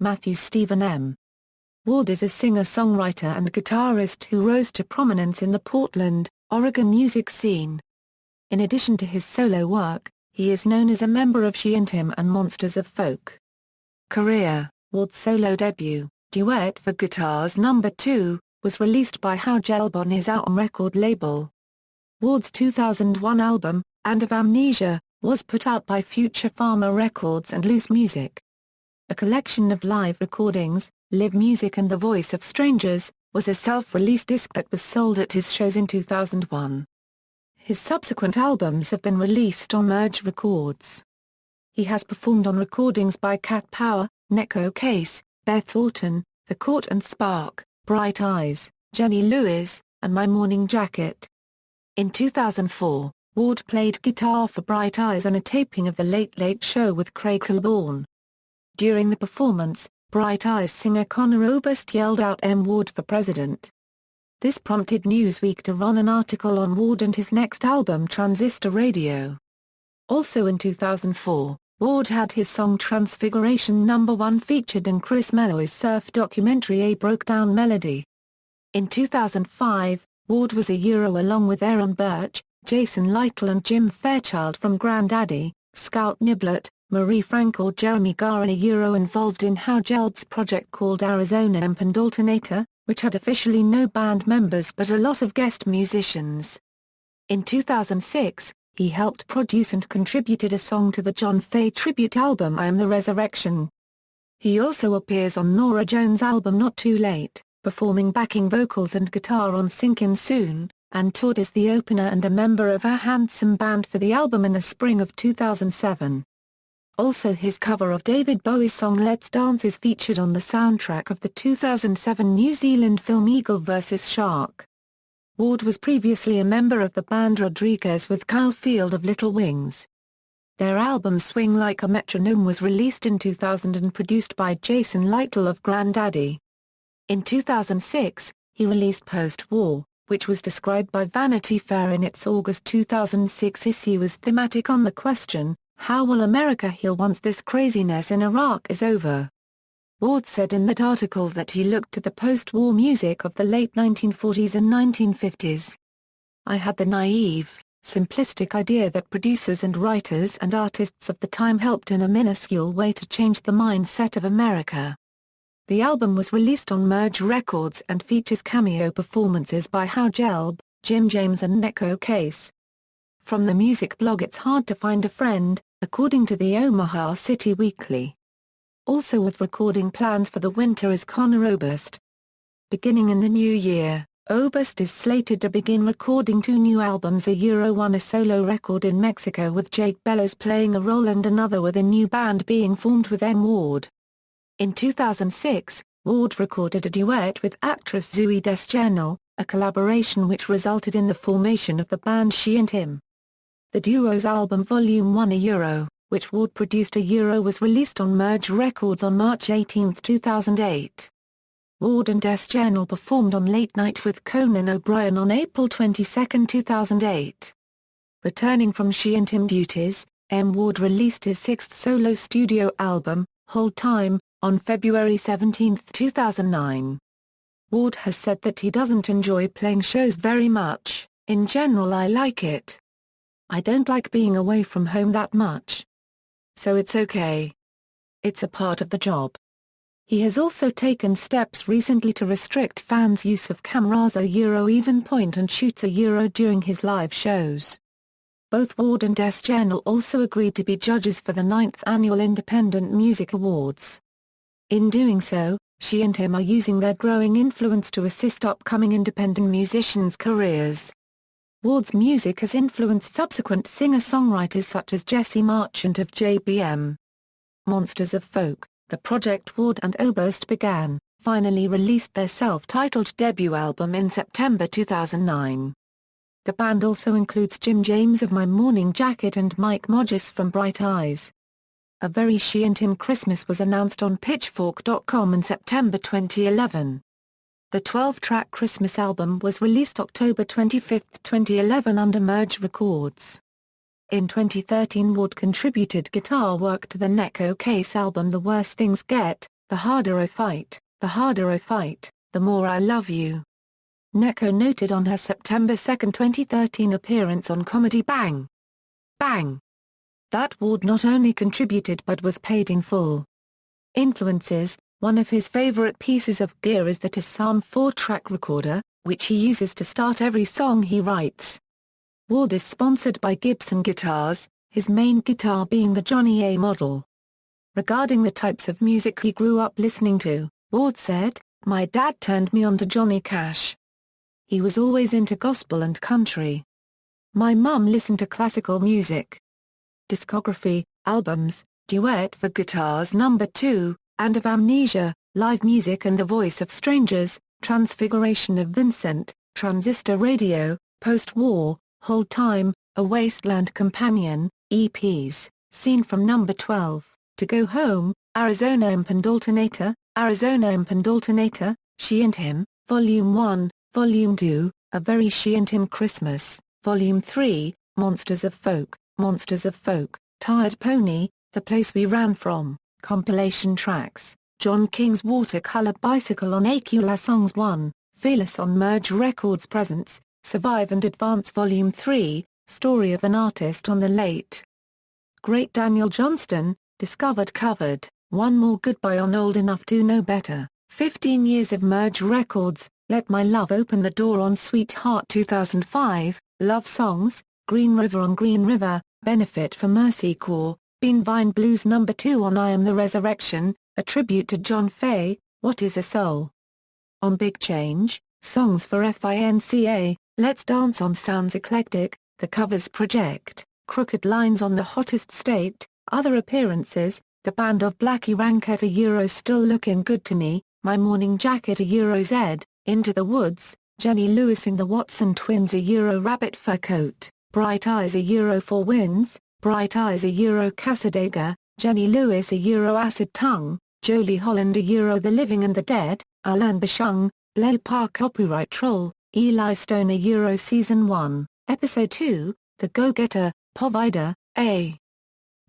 Matthew Stephen M. Ward is a singer-songwriter and guitarist who rose to prominence in the Portland, Oregon music scene. In addition to his solo work, he is known as a member of She and Him and Monsters of Folk. Career: Ward's solo debut, Duet for Guitars No. 2, was released by How Gelb on his Album record label. Ward's 2001 album, End of Amnesia, was put out by Future Farmer Records and Loose Music. A collection of live recordings, Live Music and The Voice of Strangers, was a self-release disc that was sold at his shows in 2001. His subsequent albums have been released on Merge Records. He has performed on recordings by Cat Power, Necco Case, Beth Orton, The Court and Spark, Bright Eyes, Jenny Lewis, and My Morning Jacket. In 2004, Ward played guitar for Bright Eyes on a taping of The Late Late Show with Craig Kilborn. During the performance, Bright Eyes singer Conor Oberst yelled out "M. Ward for President." This prompted Newsweek to run an article on Ward and his next album Transistor Radio. Also in 2004, Ward had his song Transfiguration No. 1 featured in Chris Melloy's surf documentary A Broke Down Melody. In 2005, Ward was along with Aaron Birch, Jason Lytle and Jim Fairchild from Grandaddy, Scout Niblet, Marie Frank or Jeremy Garr involved in How Gelb's project called Arizona Amp and Alternator, which had officially no band members but a lot of guest musicians. In 2006, he helped produce and contributed a song to the John Fay tribute album I Am the Resurrection. He also appears on Norah Jones' album Not Too Late, performing backing vocals and guitar on Sinkin' Soon, and toured as the opener and a member of her Handsome Band for the album in the spring of 2007. Also his cover of David Bowie's song Let's Dance is featured on the soundtrack of the 2007 New Zealand film Eagle vs. Shark. Ward was previously a member of the band Rodriguez with Kyle Field of Little Wings. Their album Swing Like a Metronome was released in 2000 and produced by Jason Lytle of Grandaddy. In 2006, he released Post-War, which was described by Vanity Fair in its August 2006 issue as thematic on the question, "How will America heal once this craziness in Iraq is over?" Ward said in that article that he looked to the post-war music of the late 1940s and 1950s. "I had the naive, simplistic idea that producers and writers and artists of the time helped in a minuscule way to change the mindset of America." The album was released on Merge Records and features cameo performances by How Gelb, Jim James and Necco Case. From the music blog It's Hard to Find a Friend, according to the Omaha City Weekly. Also with recording plans for the winter is Conor Oberst. Beginning in the new year, Oberst is slated to begin recording 2 new albums, one a solo record in Mexico with Jake Bellows playing a role and another with a new band being formed with M. Ward. In 2006, Ward recorded a duet with actress Zooey Deschanel, a collaboration which resulted in the formation of the band She and Him. The duo's album Volume 1 which Ward produced was released on Merge Records on March 18, 2008. Ward and Deschanel performed on Late Night with Conan O'Brien on April 22, 2008. Returning from She and Him duties, M. Ward released his 6th solo studio album, Hold Time, on February 17, 2009. Ward has said that he doesn't enjoy playing shows very much. "In general I like it. I don't like being away from home that much. So it's okay. It's a part of the job." He has also taken steps recently to restrict fans' use of cameras even point and shoots during his live shows. Both Ward and Deschanel also agreed to be judges for the 9th Annual Independent Music Awards. In doing so, She and Him are using their growing influence to assist upcoming independent musicians' careers. Ward's music has influenced subsequent singer-songwriters such as Jesse Marchant of JBM. Monsters of Folk, the project Ward and Oberst began, finally released their self-titled debut album in September 2009. The band also includes Jim James of My Morning Jacket and Mike Modgis from Bright Eyes. A Very She and Him Christmas was announced on Pitchfork.com in September 2011. The 12-track Christmas album was released October 25, 2011 under Merge Records. In 2013 Ward contributed guitar work to the Necco Case album The Worse Things Get, the harder I fight, the more I love you. Neko noted on her September 2, 2013 appearance on comedy Bang! Bang! that Ward not only contributed but was paid in full. Influences: one of his favorite pieces of gear is the Tassan 4-track recorder, which he uses to start every song he writes. Ward is sponsored by Gibson guitars, his main guitar being the Johnny A model. Regarding the types of music he grew up listening to, Ward said, "My dad turned me on to Johnny Cash. He was always into gospel and country. My mum listened to classical music." Discography: albums, Duet for Guitars No. 2, and of Amnesia, Live Music and the Voice of Strangers, Transfiguration of Vincent, Transistor Radio, Post-War, Hold Time, A Wasteland Companion, EPs, Scene from No. 12, To Go Home, Arizona Imp and Alternator, She and Him, Volume 1, Volume 2, A Very She and Him Christmas, Volume 3, Monsters of Folk, Tired Pony, The Place We Ran From, compilation tracks, John King's Watercolor Bicycle on Acula Songs 1, Fearless on Merge Records Presents, Survive and Advance Volume 3, Story of an Artist on the Late Great Daniel Johnston, Discovered Covered, One More Goodbye on Old Enough to Know Better, 15 Years of Merge Records, Let My Love Open the Door on Sweetheart 2005, Love Songs, Green River on Green River, Benefit for Mercy Corps, Bean Vine Blues No. 2 on I Am the Resurrection, a tribute to John Fay, What is a Soul? On Big Change, Songs for FINCA, Let's Dance on Sounds Eclectic, The Covers Project, Crooked Lines on The Hottest State, Other Appearances, The Band of Blackie Rankett a Still Looking Good to Me, My Morning Jacket a Z, Into the Woods, Jenny Lewis in the Watson Twins a Rabbit Fur Coat, Bright Eyes a Four Winds, Bright Eyes a Cassadaga, Jenny Lewis a Acid Tongue, Jolie Holland a The Living and the Dead, Alain Bashung, Blay Park Copyright Troll, Eli Stone a Season 1, Episode 2, The Go-Getter, Povida, A.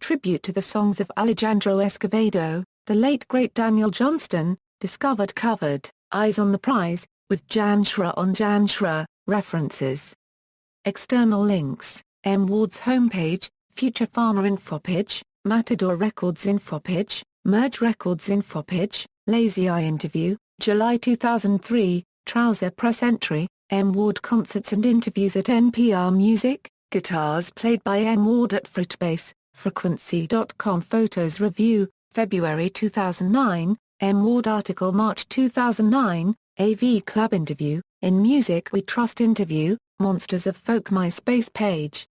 Tribute to the songs of Alejandro Escovedo, the late great Daniel Johnston, Discovered Covered, Eyes on the Prize, with Jan Schra on Jan Schra, references. External links, M. Ward's homepage, Future Farmer infopage, Matador Records infopage, Merge Records infopage, Lazy Eye interview, July 2003, Trouser Press entry, M. Ward concerts and interviews at NPR Music, guitars played by M. Ward at Fruitbase, Frequency.com photos review, February 2009, M. Ward article March 2009, AV Club interview, In Music We Trust interview, Monsters of Folk MySpace page.